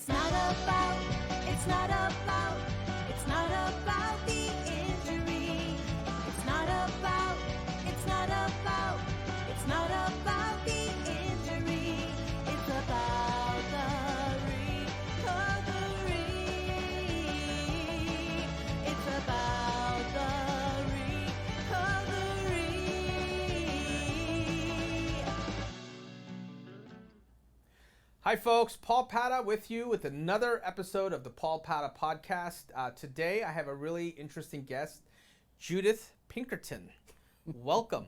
It's not about, it's not about, it's not about the injury. It's not about, it's not about, it's not about the injury. It's about the recovery. It's about the recovery. Hi folks, Paul Pata with you with another episode of the Paul Pata Podcast. Today I have a really interesting guest, Judith Pinkerton. Welcome.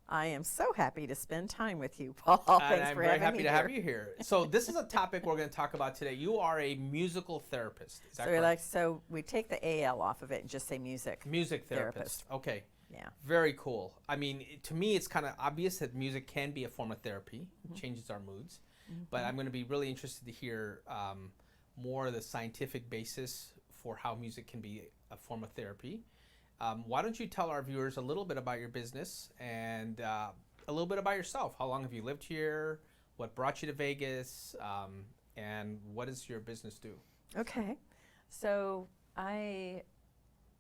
I am so happy to spend time with you, Paul. And Thanks I'm for very having happy me to here. have you here. So this is a topic we're going to talk about today. You are a musical therapist. Is that correct? So we take the AL off of it and just say music. Music therapist. Okay. Yeah. Very cool. I mean, to me, it's kind of obvious that music can be a form of therapy. It changes our moods. But I'm going to be really interested to hear more of the scientific basis for how music can be a form of therapy. Why don't you tell our viewers a little bit about your business and a little bit about yourself? How long have you lived here? What brought you to Vegas? And what does your business do? Okay. So I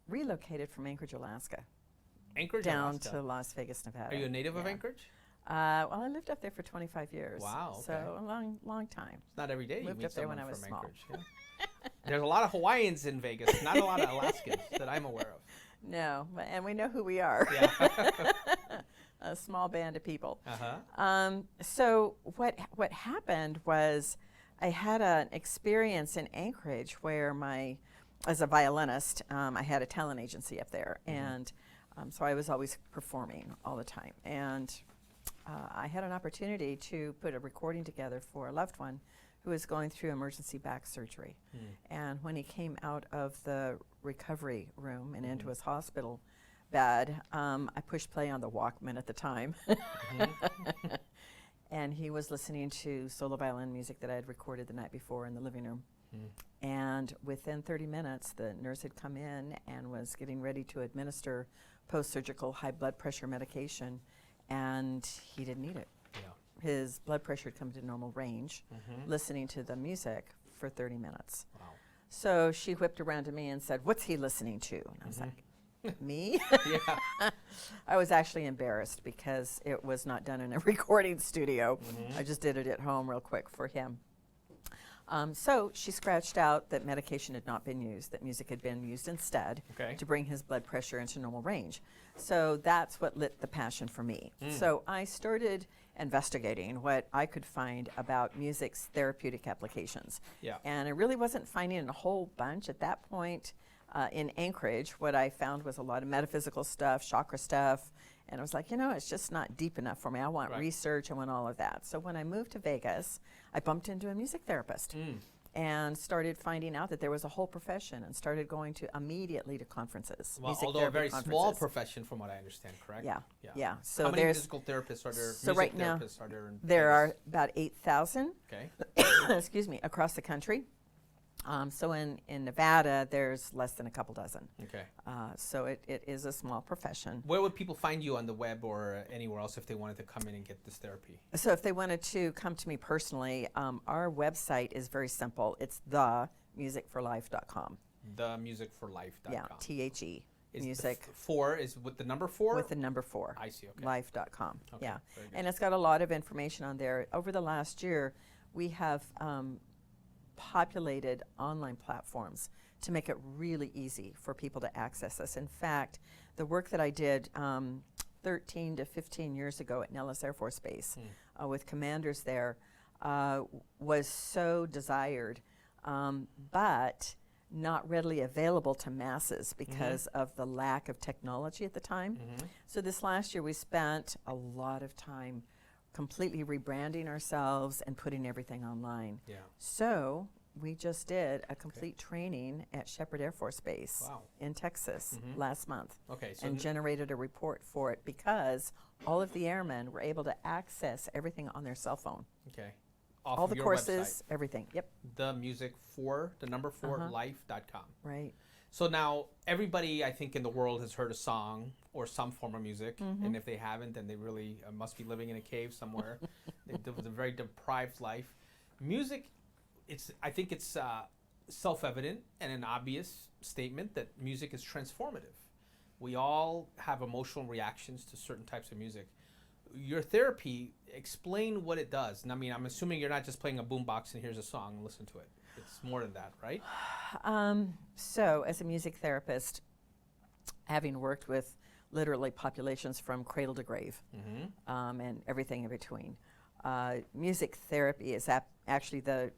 relocated from Anchorage, Alaska, Anchorage, down Alaska. to Las Vegas, Nevada. Are you a native of Yeah. Anchorage? Well, I lived up there for 25 years. Wow, okay. So a long time. It's not every day you Lived meet up there someone when I was from small. Anchorage. Yeah. There's a lot of Hawaiians in Vegas, not a lot of Alaskans that I'm aware of. No, and we know who we are. Yeah. A small band of people. Uh-huh. So what happened was I had an experience in Anchorage where as a violinist, I had a talent agency up there, and so I was always performing all the time. And I had an opportunity to put a recording together for a loved one who was going through emergency back surgery. And when he came out of the recovery room and into his hospital bed, I pushed play on the Walkman at the time. And he was listening to solo violin music that I had recorded the night before in the living room. And within 30 minutes, the nurse had come in and was getting ready to administer post-surgical high blood pressure medication, and he didn't need it. Yeah. His blood pressure had come to normal range, listening to the music for 30 minutes. Wow. So she whipped around to me and said, "What's he listening to?" And I was like, "Me?" Yeah. I was actually embarrassed because it was not done in a recording studio. I just did it at home real quick for him. So she scratched out that medication had not been used, that music had been used instead Okay. to bring his blood pressure into normal range. So that's what lit the passion for me. So I started investigating what I could find about music's therapeutic applications. Yeah. And I really wasn't finding a whole bunch at that point. In Anchorage, what I found was a lot of metaphysical stuff, chakra stuff, and I was like, it's just not deep enough for me. I want Right. research, I want all of that. So when I moved to Vegas, I bumped into a music therapist and started finding out that there was a whole profession and started going immediately to conferences. Well, music although a therapy very small conferences. profession from what I understand, correct? Yeah. So how many there's- musical therapists are there? So music right now, therapists are there in there are Vegas? about 8,000 Okay. excuse me, across the country. So in Nevada, there's less than a couple dozen. Okay. So it is a small profession. Where would people find you on the web or anywhere else if they wanted to come in and get this therapy? So if they wanted to come to me personally, our website is very simple. It's themusicforlife.com. Themusicforlife.com. Yeah, THE. Is Music the 4 is with the number 4? with the number 4. I see, okay. Life.com. Okay, Yeah. very good. And it's got a lot of information on there. Over the last year, we have populated online platforms to make it really easy for people to access us. In fact, the work that I did 13 to 15 years ago at Nellis Air Force Base with commanders there was so desired, but not readily available to masses because of the lack of technology at the time. So this last year we spent a lot of time completely rebranding ourselves and putting everything online. Yeah. So we just did a complete training at Shepherd Air Force Base Wow. in Texas last month. Okay, so and generated a report for it because all of the airmen were able to access everything on their cell phone. Okay. Off All of the your courses, everything. Yep, website, the music for the number 4 life.com. right. So now everybody, I think, in the world has heard a song or some form of music, and if they haven't, then they really must be living in a cave somewhere. They live a very deprived life. Music I think it's self-evident and an obvious statement that music is transformative. We all have emotional reactions to certain types of music. Your therapy, explain what it does. And I mean, I'm assuming you're not just playing a boombox and here's a song and listen to it. It's more than that, right? So, as a music therapist, having worked with literally populations from cradle to grave, and everything in between, music therapy is actually the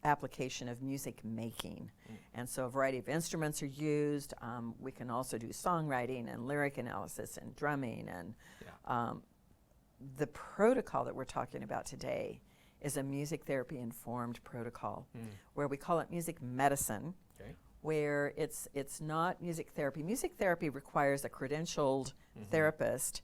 application of music making. And so a variety of instruments are used. We can also do songwriting and lyric analysis and drumming. And the protocol that we're talking about today is a music therapy informed protocol where we call it music medicine, where it's not music therapy. Music therapy requires a credentialed therapist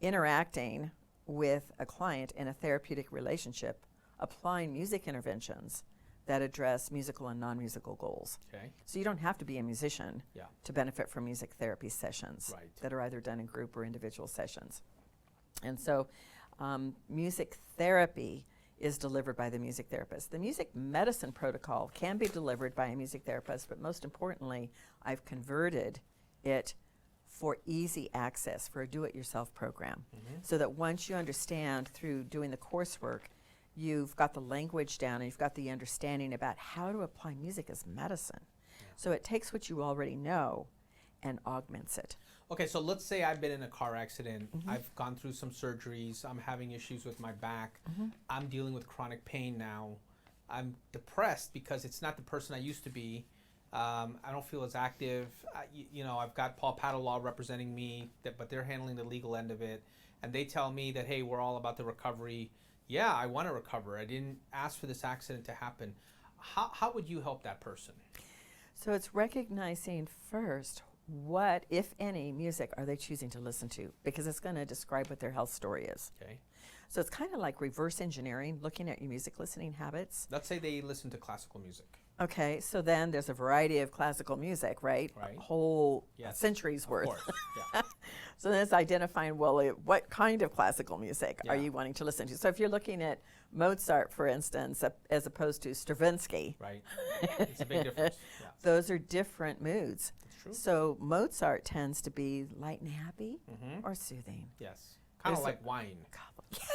interacting with a client in a therapeutic relationship, applying music interventions that address musical and non-musical goals. So you don't have to be a musician to benefit from music therapy sessions that are either done in group or individual sessions. And so music therapy is delivered by the music therapist. The music medicine protocol can be delivered by a music therapist, but most importantly, I've converted it for easy access, for a do-it-yourself program, so that once you understand through doing the coursework, you've got the language down and you've got the understanding about how to apply music as medicine. So it takes what you already know and augments it. Okay, so let's say I've been in a car accident. I've gone through some surgeries. I'm having issues with my back. I'm dealing with chronic pain now. I'm depressed because it's not the person I used to be. I don't feel as active. I've got Paul Paddle representing me, but they're handling the legal end of it. And they tell me that, hey, we're all about the recovery. Yeah, I want to recover. I didn't ask for this accident to happen. How would you help that person? So it's recognizing first what, if any, music are they choosing to listen to, because it's going to describe what their health story is. So it's kind of like reverse engineering, looking at your music listening habits. Let's say they listen to classical music. Okay, so then there's a variety of classical music, right? A whole century's worth. Of course, So then it's identifying, well, what kind of classical music are you wanting to listen to? So if you're looking at Mozart, for instance, as opposed to Stravinsky, it's a big difference. Those are different moods. That's true. So Mozart tends to be light and happy or soothing. Yes, kind of like wine.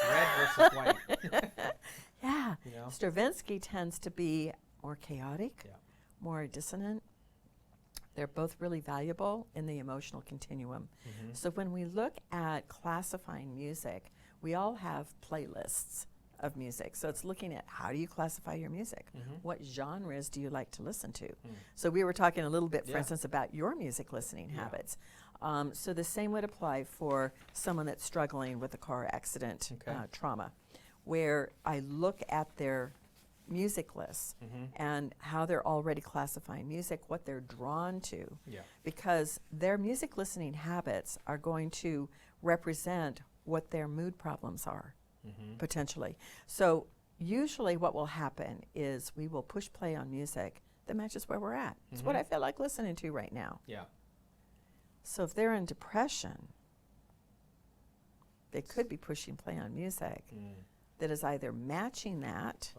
Red versus white. Stravinsky tends to be more chaotic, more dissonant. They're both really valuable in the emotional continuum. So when we look at classifying music, we all have playlists of music. So it's looking at how do you classify your music? What genres do you like to listen to? So we were talking a little bit, for instance, about your music listening habits. So the same would apply for someone that's struggling with a car accident trauma, where I look at their music lists and how they're already classifying music, what they're drawn to, because their music listening habits are going to represent what their mood problems are, potentially. So usually what will happen is we will push play on music that matches where we're at. It's what I feel like listening to right now. So if they're in depression, they could be pushing play on music that is either matching that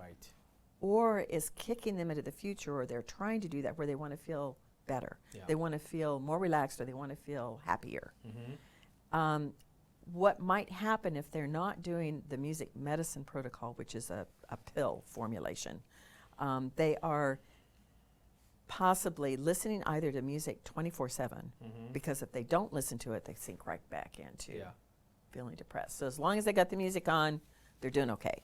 or is kicking them into the future, or they're trying to do that where they want to feel better. They want to feel more relaxed, or they want to feel happier. What might happen if they're not doing the music medicine protocol, which is a pill formulation, they are possibly listening either to music 24/7, because if they don't listen to it, they sink right back into feeling depressed. So as long as they got the music on, they're doing okay.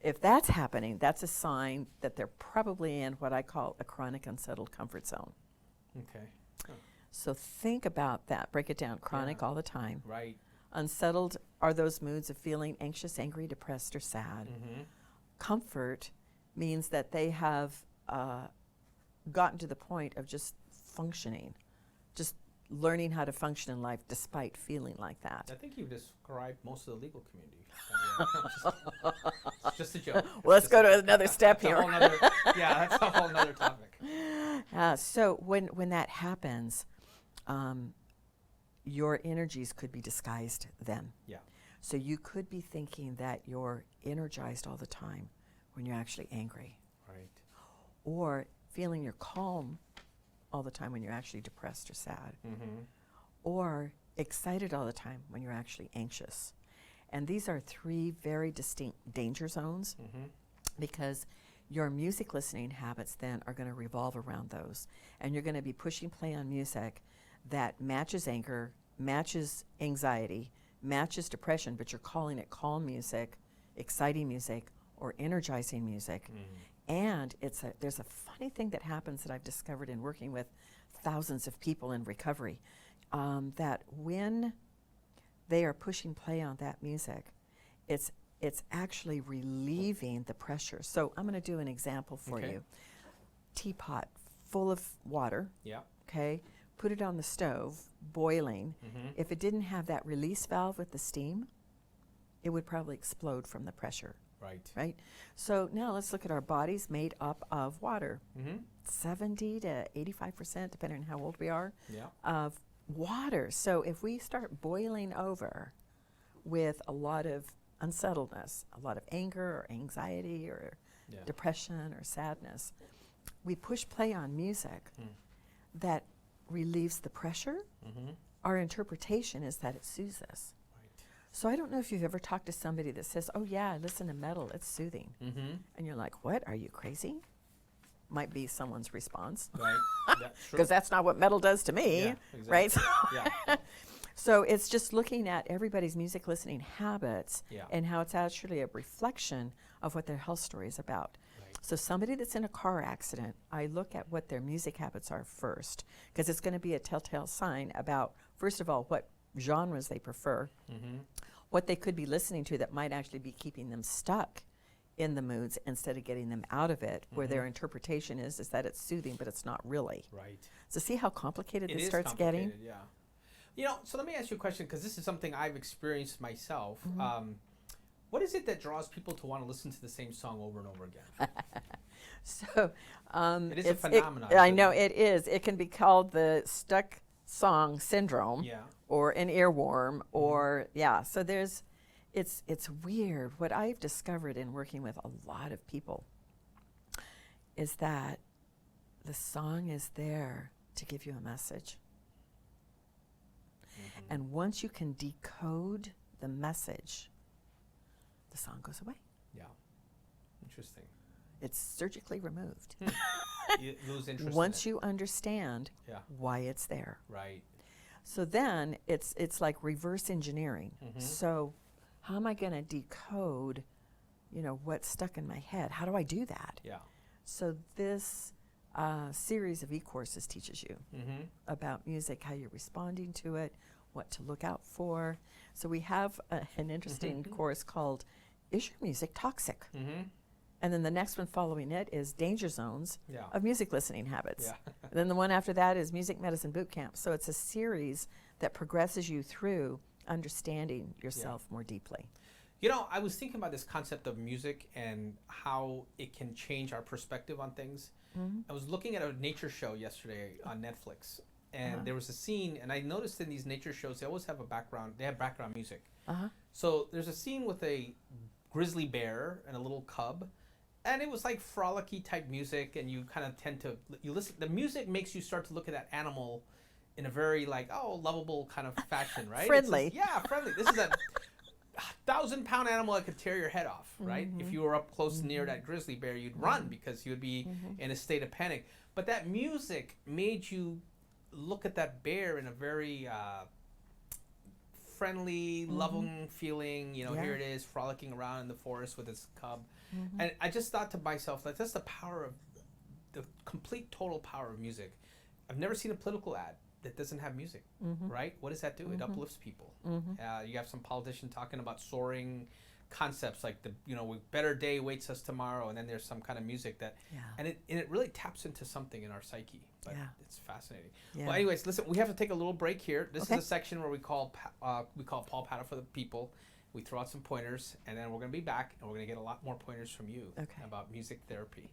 If that's happening, that's a sign that they're probably in what I call a chronic unsettled comfort zone. So think about that. Break it down. Chronic all the time. Unsettled are those moods of feeling anxious, angry, depressed, or sad. Comfort means that they have gotten to the point of just functioning, just learning how to function in life despite feeling like that. I think you described most of the legal community. It's just a joke. Well, let's go to another step here. That's a whole nother topic. So when that happens, your energies could be disguised then. So you could be thinking that you're energized all the time, when you're actually angry, Right. or feeling you're calm all the time when you're actually depressed or sad, Mm-hmm. or excited all the time when you're actually anxious. And these are three very distinct danger zones Mm-hmm. because your music listening habits then are going to revolve around those. And you're going to be pushing play on music that matches anger, matches anxiety, matches depression, but you're calling it calm music, exciting music, or energizing music. And there's a funny thing that happens that I've discovered in working with thousands of people in recovery, that when they are pushing play on that music, it's actually relieving the pressure. So I'm going to do an example for Okay. you. Teapot full of water, Yeah. okay? Put it on the stove, boiling. Mm-hmm. If it didn't have that release valve with the steam, it would probably explode from the pressure, Right. right? So now let's look at our bodies made up of water. Mm-hmm. 70 to 85%, depending on how old we are, Yeah. of water. So if we start boiling over with a lot of unsettledness, a lot of anger or anxiety or Yeah. depression or sadness, we push play on music Mm. that relieves the pressure. Mm-hmm. Our interpretation is that it soothes us. Right. So I don't know if you've ever talked to somebody that says, "Oh yeah, I listen to metal, it's soothing." Mm-hmm. And you're like, "What? Are you crazy?" Might be someone's response. Right. That's true. Because that's not what metal does to me, Yeah, right? Yeah. So it's just looking at everybody's music listening habits Yeah. and how it's actually a reflection of what their health story is about. Right. So somebody that's in a car accident, I look at what their music habits are first, because it's going to be a telltale sign about, first of all, what genres they prefer, Mm-hmm. what they could be listening to that might actually be keeping them stuck in the moods instead of getting them out of it, where their interpretation is that it's soothing, but it's not really. Right. So see how complicated It this is starts getting? complicated, yeah. You know, so let me ask you a question, because this is something I've experienced myself. What is it that draws people to want to listen to the same song over and over again? So It is a it's- phenomenon, I isn't know it? it is. It can be called the stuck song syndrome, Yeah. or an earworm, or yeah. So it's weird. What I've discovered in working with a lot of people is that the song is there to give you a message. And once you can decode the message, the song goes away. Yeah. Interesting. It's surgically removed. You lose interest Once in it. you understand Yeah. why it's there. Right. So then it's like reverse engineering. So how am I going to decode, what's stuck in my head? How do I do that? Yeah. So this series of e-courses teaches you Mm-hmm. about music, how you're responding to it, what to look out for. So we have an interesting course called Is Your Music Toxic? Mm-hmm. And then the next one following it is Danger Zones Yeah. of Music Listening Habits. Yeah. And then the one after that is Music Medicine Boot Camp. So it's a series that progresses you through understanding yourself more deeply. You know, I was thinking about this concept of music and how it can change our perspective on things. I was looking at a nature show yesterday on Netflix, and there was a scene, and I noticed in these nature shows, they always have they have background music. So there's a scene with a grizzly bear and a little cub, and it was like frolicky type music, and you kind of tend to, you listen, the music makes you start to look at that animal in a very lovable kind of fashion, right? Friendly. It's yeah, friendly. This is a 1,000-pound animal that could tear your head off, right? If you were up close near that grizzly bear, you'd run because you would be in a state of panic. But that music made you look at that bear in a very friendly, loving feeling. You know, Yeah. here it is frolicking around in the forest with its cub. And I just thought to myself, like, that's the power of the complete total power of music. I've never seen a political ad that doesn't have music, right? What does that do? It uplifts people. You have some politician talking about soaring concepts like better day waits us tomorrow, and then there's some kind of music that, Yeah. and it really taps into something in our psyche. But Yeah. it's fascinating. Yeah. Well, anyways, listen, we have to take a little break here. This Okay. is a section where we call Paul Patta for the people. We throw out some pointers, and then we're going to be back, and we're going to get a lot more pointers from you Okay. about music therapy.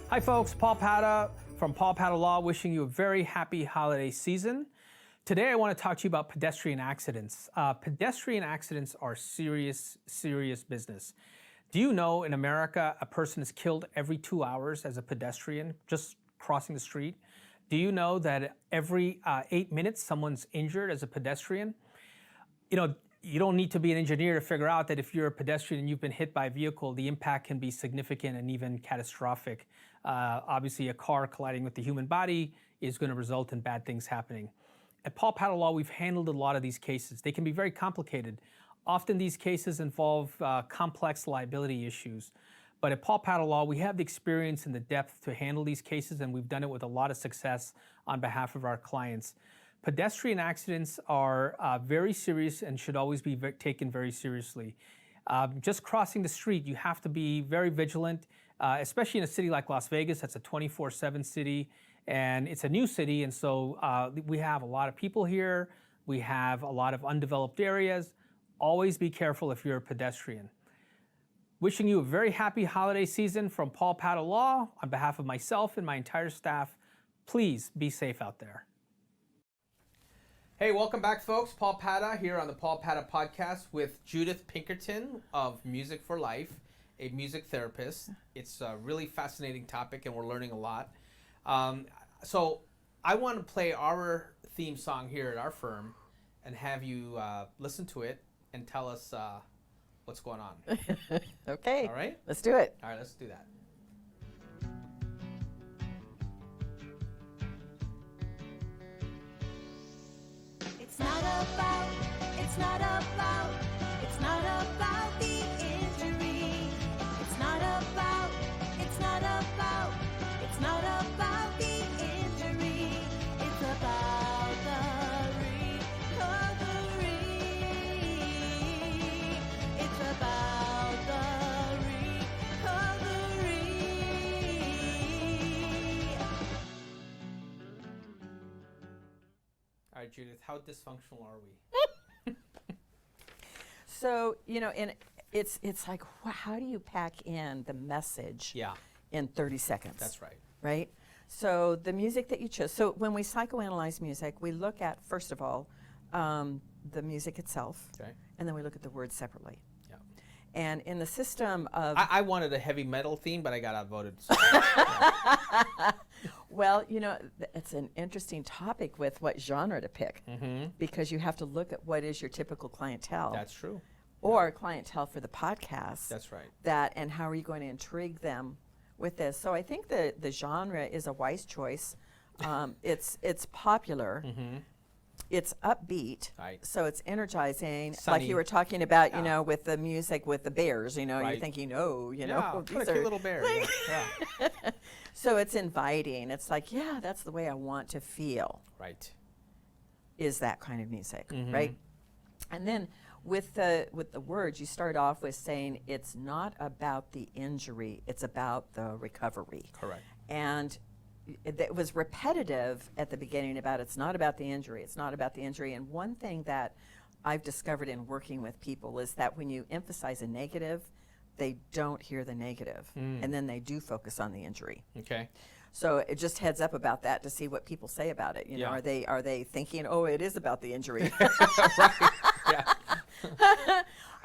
Hi folks, Paul Patta from Paul Patta Law wishing you a very happy holiday season. Today I want to talk to you about pedestrian accidents. Pedestrian accidents are serious, serious business. Do you know in America a person is killed every 2 hours as a pedestrian just crossing the street? Do you know that every 8 minutes someone's injured as a pedestrian? You know, you don't need to be an engineer to figure out that if you're a pedestrian and you've been hit by a vehicle, the impact can be significant and even catastrophic. Obviously, a car colliding with the human body is going to result in bad things happening. At Paul Paddle Law, we've handled a lot of these cases. They can be very complicated. Often these cases involve complex liability issues. But at Paul Paddle Law, we have the experience and the depth to handle these cases, and we've done it with a lot of success on behalf of our clients. Pedestrian accidents are very serious and should always be taken very seriously. Just crossing the street, you have to be very vigilant, especially in a city like Las Vegas. That's a 24/7 city, and it's a new city, and so we have a lot of people here. We have a lot of undeveloped areas. Always be careful if you're a pedestrian. Wishing you a very happy holiday season from Paul Paddle Law. On behalf of myself and my entire staff, please be safe out there. Hey, welcome back, folks. Paul Pata here on the Paul Pata podcast with Judith Pinkerton of Music for Life, a music therapist. It's a really fascinating topic, and we're learning a lot. So I want to play our theme song here at our firm and have you listen to it and tell us what's going on. Okay. All right? Let's do it. All right, let's do that. It's not about, it's not about, it's not about the injury. It's not about, it's not about, it's not about the injury. It's about the recovery. It's about the recovery. All right, Judith, how dysfunctional are we? So, you know, and it's like, how do you pack in the message Yeah, in 30 seconds? that's right. Right? So the music that you chose. So when we psychoanalyze music, we look at, first of all, the music itself, Okay. and then we look at the words separately. Yeah. And in the system of, I wanted a heavy metal theme, but I got outvoted. So. well, you know, it's an interesting topic with what genre to pick, because you have to look at what is your typical clientele, That's true. or clientele for the podcast. That's right. That, and how are you going to intrigue them with this? So I think the genre is a wise choice. It's popular. It's upbeat, Right. so it's energizing. Like Sunny. you were talking about, Yeah. you know, with the music with the bears. You know, you're Right. thinking, oh, you Yeah, know, put a these cute are. little bear. Yeah. Yeah. So it's inviting. It's like, yeah, that's the way I want to feel. Right. Is that kind of music, Mm-hmm. right? And then with the words, you start off with saying it's not about the injury; it's about the recovery. Correct. And it was repetitive at the beginning about it's not about the injury, it's not about the injury. And one thing that I've discovered in working with people is that when you emphasize a negative, they don't hear the negative, and then they do focus on the injury. Okay. So it just heads up about that to see what people say about it. You know, Yeah. are they thinking, oh, it is about the injury? Yeah.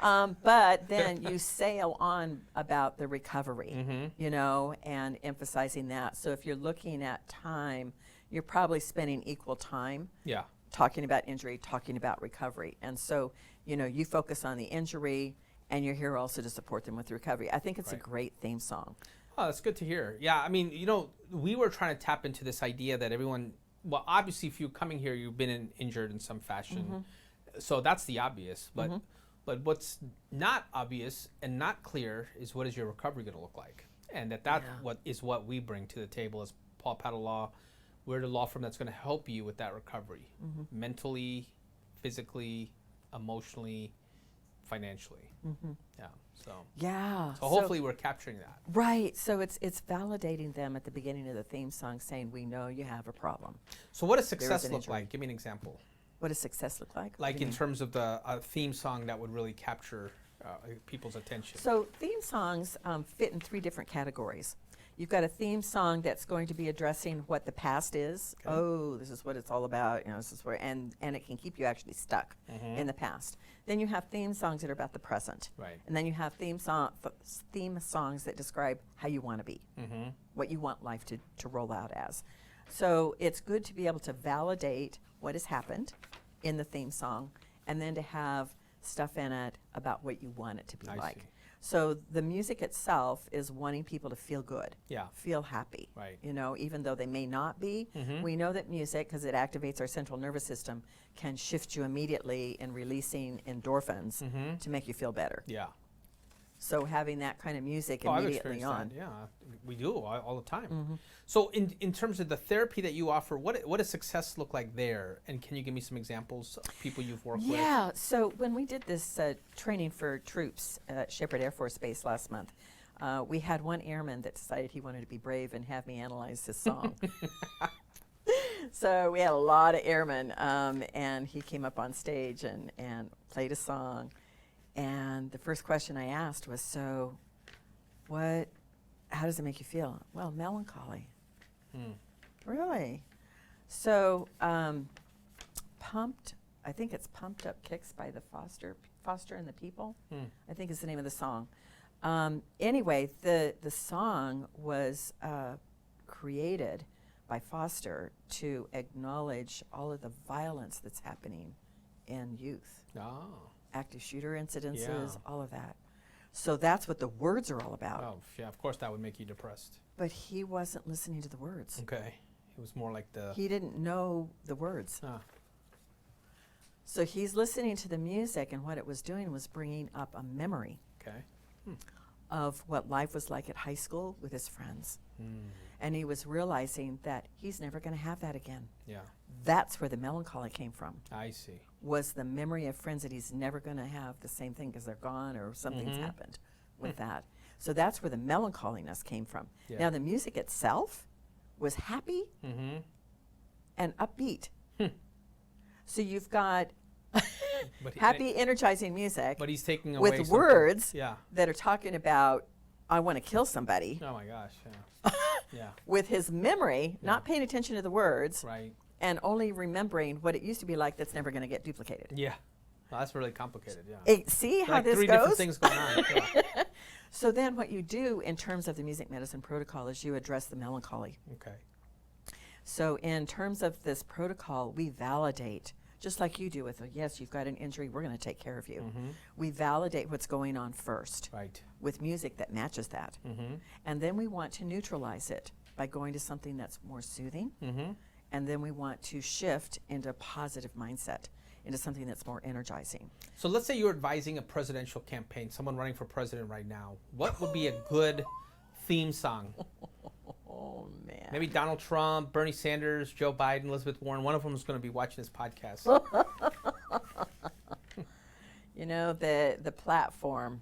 But then you sail on about the recovery, you know, and emphasizing that. So if you're looking at time, you're probably spending equal time Yeah. talking about injury, talking about recovery. And so, you know, you focus on the injury and you're here also to support them with recovery. I think it's a Right. great theme song. Oh, that's good to hear. Yeah, I mean, you know, we were trying to tap into this idea that everyone, well, obviously, if you're coming here, you've been injured in some fashion. So that's the obvious. But what's not obvious and not clear is what is your recovery going to look like? And that Yeah. what we bring to the table as Paul Paddle Law. We're the law firm that's going to help you with that recovery, mentally, physically, emotionally, financially. Yeah. Yeah. So hopefully we're capturing that. Right. So it's validating them at the beginning of the theme song, saying, we know you have a problem. So what does success an look injury. like? Give me an example. What does success look like? Like in terms of the theme song that would really capture people's attention. So theme songs fit in 3 different categories. you've got a theme song that's going to be addressing what the past is. Okay. Oh, this is what it's all about. This is where, and it can keep you actually stuck in the past. Then you have theme songs that are about the present. Right. And then you have theme songs that describe how you want to be, what you want life to roll out as. So it's good to be able to validate what has happened in the theme song, and then to have stuff in it about what you want it to be I like. see. So the music itself is wanting people to feel good, Yeah. feel happy. Right. Even though they may not be. We know that music, because it activates our central nervous system, can shift you immediately in releasing endorphins to make you feel better. Yeah. So having that kind of music I've immediately experienced on. that. Yeah, we do all the time. So in terms of the therapy that you offer, what does success look like there? And can you give me some examples of people you've worked with? Yeah, so when we did this training for troops at Shepherd Air Force Base last month, we had one airman that decided he wanted to be brave and have me analyze his song. So we had a lot of airmen, and he came up on stage and played a song. And the first question I asked was, so how does it make you feel? Well, melancholy. Really? So Pumped, I think it's Pumped Up Kicks by the Foster and the People, I think is the name of the song. Anyway, the song was created by Foster to acknowledge all of the violence that's happening in youth. Oh. Active shooter incidences, Yeah. all of that. So that's what the words are all about. Oh, yeah, of course that would make you depressed. But he wasn't listening to the words. Okay. It was more like the... He didn't know the words. Ah, So he's listening to the music, and what it was doing was bringing up a memory okay. of what life was like at high school with his friends. And he was realizing that he's never going to have that again. Yeah, That's where the melancholy came from, I see. was the memory of friends that he's never going to have the same thing because they're gone or something's happened with that. So that's where the melancholiness came from. Yeah. Now the music itself was happy and upbeat. So you've got But he- happy, energizing music But he's taking away with something- words Yeah. that are talking about, I want to kill somebody, Oh my gosh. Yeah. Yeah. with his memory, Yeah. not paying attention to the words, Right. and only remembering what it used to be like that's never going to get duplicated. Yeah. Well, that's really complicated. Yeah. See how Like this three different goes? things going on. Yeah. So then what you do in terms of the music medicine protocol is you address the melancholy. Okay. So in terms of this protocol, we validate, just like you do with, yes, you've got an injury, we're going to take care of you. We validate what's going on first Right. with music that matches that. And then we want to neutralize it by going to something that's more soothing. And then we want to shift into a positive mindset, into something that's more energizing. So let's say you're advising a presidential campaign, someone running for president right now. What would be a good theme song? Oh, man. Maybe Donald Trump, Bernie Sanders, Joe Biden, Elizabeth Warren. One of them is going to be watching this podcast. You know, the platform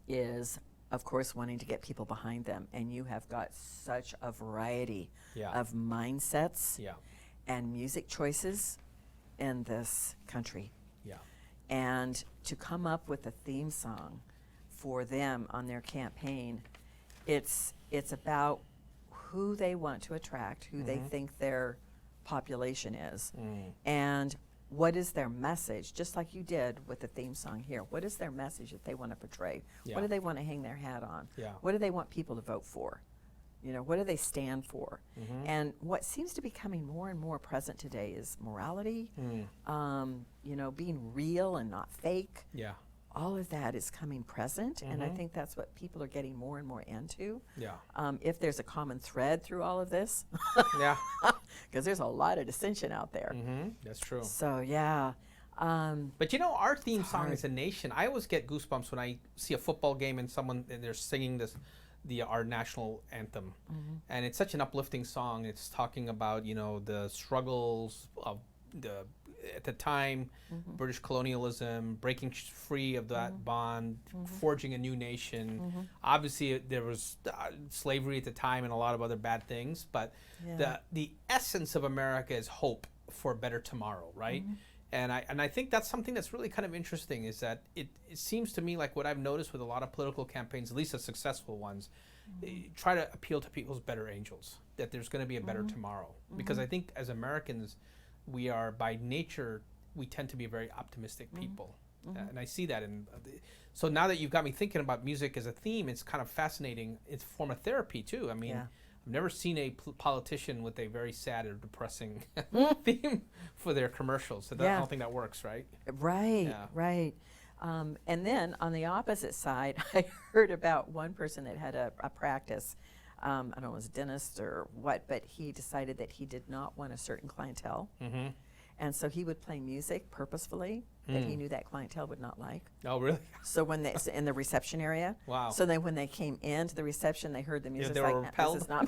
is, of course, wanting to get people behind them. And you have got such a variety Yeah. of mindsets Yeah. and music choices in this country. Yeah. And to come up with a theme song for them on their campaign, it's about who they want to attract, who they think their population is, and what is their message, just like you did with the theme song here. What is their message that they want to portray? Yeah. What do they want to hang their hat on? Yeah. What do they want people to vote for? You know, what do they stand for? And what seems to be becoming more and more present today is morality, you know, being real and not fake. Yeah. All of that is coming present, and I think that's what people are getting more and more into. Yeah. If there's a common thread through all of this, Yeah. because there's a lot of dissension out there. That's true. So, yeah. But you know, our theme song as a nation, I always get goosebumps when I see a football game and they're singing our national anthem, and it's such an uplifting song. It's talking about, you know, the struggles of at the time, British colonialism, breaking free of that bond, forging a new nation. Obviously, there was slavery at the time and a lot of other bad things, but Yeah. the essence of America is hope for a better tomorrow, right? And I think that's something that's really kind of interesting, is that it seems to me like what I've noticed with a lot of political campaigns, at least the successful ones, try to appeal to people's better angels, that there's going to be a better tomorrow. Because I think as Americans, we are by nature, we tend to be very optimistic people. And I see that. So now that you've got me thinking about music as a theme, it's kind of fascinating. It's a form of therapy too. I mean, Yeah. I've never seen a politician with a very sad or depressing theme for their commercials. So that, I Yeah. don't think that works, right? Right, Yeah. right. And then on the opposite side, I heard about one person that had a practice. I don't know, it was a dentist or what, but he decided that he did not want a certain clientele. Mm-hmm. And so he would play music purposefully that he knew that clientele would not like. Oh, really? So when they in the reception area, Wow. so then when they came into the reception, they heard the music. they like, were "Nah, repelled?" This is not.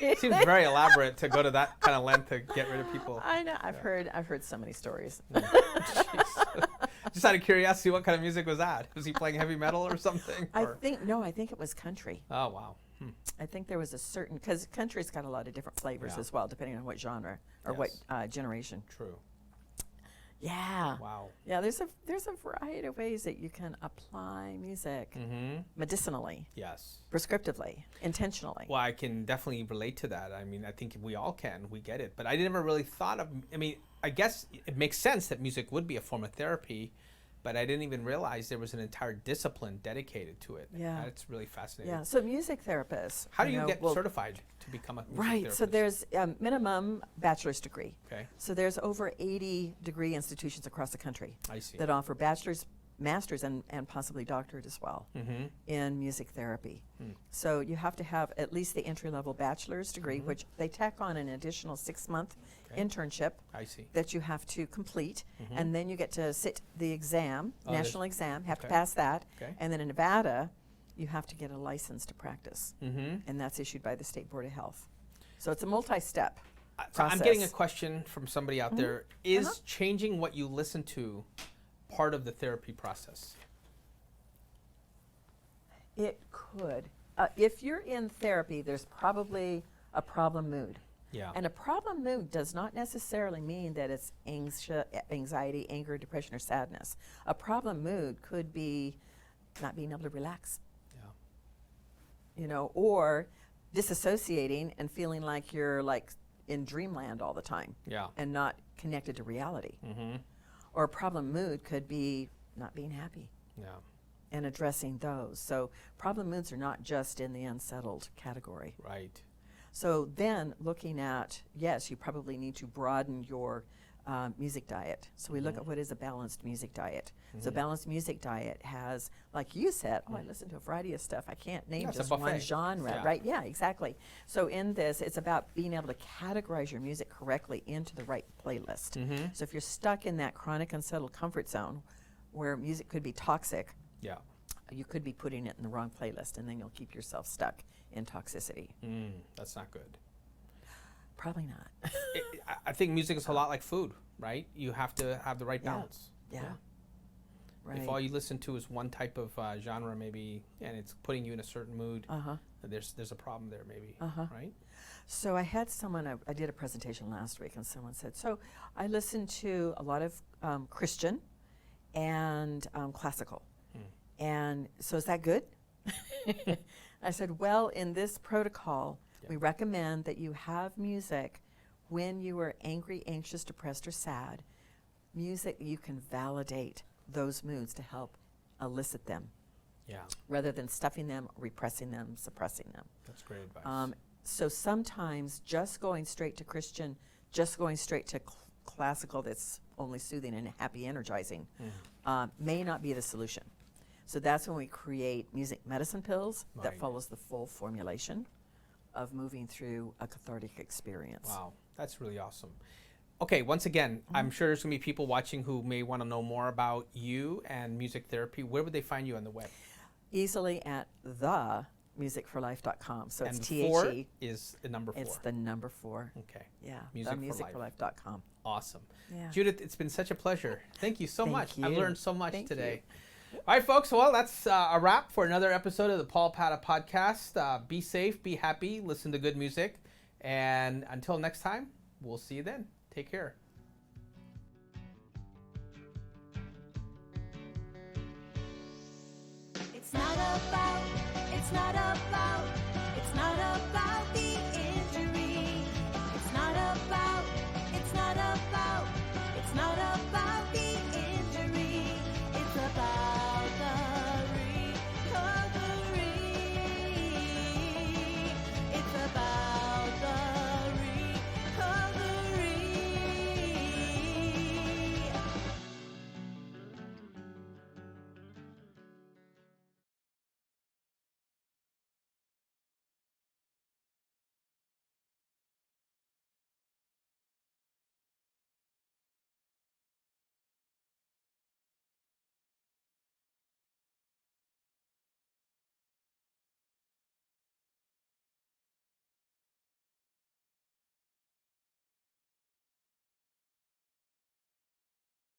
It seems very elaborate to go to that kind of length to get rid of people. I know. I've heard so many stories. Jeez. Just out of curiosity, what kind of music was that? Was he playing heavy metal or something? I Or- think it was country. Oh, wow. I think there was a certain, because country's got a lot of different flavors Yeah. as well, depending on what genre or what generation. True. Yeah. Wow. Yeah, there's a variety of ways that you can apply music Mm-hmm. medicinally, Yes. prescriptively, intentionally. Well, I can definitely relate to that. I mean, I think we all can. We get it. But I never really thought of, I mean, I guess it makes sense that music would be a form of therapy, but I didn't even realize there was an entire discipline dedicated to it. Yeah. That's really fascinating. Yeah, so music therapists. How do you know, get will- certified to become a music Right, therapist? so there's minimum bachelor's degree. Okay. So there's over 80 degree institutions across the country I see. that offer bachelor's, master's, and possibly doctorate as well Mm-hmm. in music therapy. Hmm. So you have to have at least the entry-level bachelor's degree, which they tack on an additional 6-month Okay. internship I see. that you have to complete, Mhm. and then you get to sit the exam, Oh, there's- national exam, have to okay. pass that, Okay. and then in Nevada, you have to get a license to practice, Mm-hmm. and that's issued by the State Board of Health. So it's a multi-step. So I'm getting a process. question from somebody Mm-hmm. out there. Is Uh-huh. changing what you listen to part of the therapy process? It could. If you're in therapy, there's probably a problem mood. Yeah. And a problem mood does not necessarily mean that it's anxiety, anger, depression, or sadness. A problem mood could be not being able to relax, Yeah. you know, or disassociating and feeling like you're like in dreamland all the time Yeah. and not connected to reality. Mm-hmm. Or a problem mood could be not being happy Yeah. and addressing those. So problem moods are not just in the unsettled category. Right. So then looking at, yes, you probably need to broaden your music diet. So we look at what is a balanced music diet. So balanced music diet has, like you said, I listen to a variety of stuff. I can't name Yeah, it's a just one buffet. genre, Yeah. right? Yeah, exactly. So in this, it's about being able to categorize your music correctly into the right playlist. Mm-hmm. So if you're stuck in that chronic unsettled comfort zone where music could be toxic, Yeah. you could be putting it in the wrong playlist, and then you'll keep yourself stuck in toxicity. That's not good. Probably not. I think music is a lot like food, right? You have to have the right Yeah. balance. Yeah. Right. If all you listen to is one type of genre, maybe, and it's putting you in a certain mood, Uh-huh. there's a problem there, maybe. Uh-huh. Right? So I had someone, I did a presentation last week, and someone said, so I listen to a lot of Christian and classical. And so is that good? I said, well, in this protocol, we recommend that you have music when you are angry, anxious, depressed, or sad, music you can validate those moods to help elicit them Yeah. rather than stuffing them, repressing them, suppressing them. That's great advice. So sometimes just going straight to Christian, just going straight to classical that's only soothing and happy, energizing, may not be the solution. So that's when we create music medicine pills that Right. follows the full formulation of moving through a cathartic experience. Wow, that's really awesome. Okay, once again, I'm sure there's going to be people watching who may want to know more about you and music therapy. Where would they find you on the web? Easily at themusicforlife.com. So it's And THE. 4 is the number 4. It's the number 4. Okay, Yeah, Music for Life. themusicforlife.com. awesome. Yeah. Judith, it's been such a pleasure. Thank you so Thank much. I've you. learned so much Thank today. All right, folks. Well, that's a wrap for another episode of the Paul Pata Podcast. Be safe, be happy, listen to good music. And until next time, we'll see you then. Take care. It's not about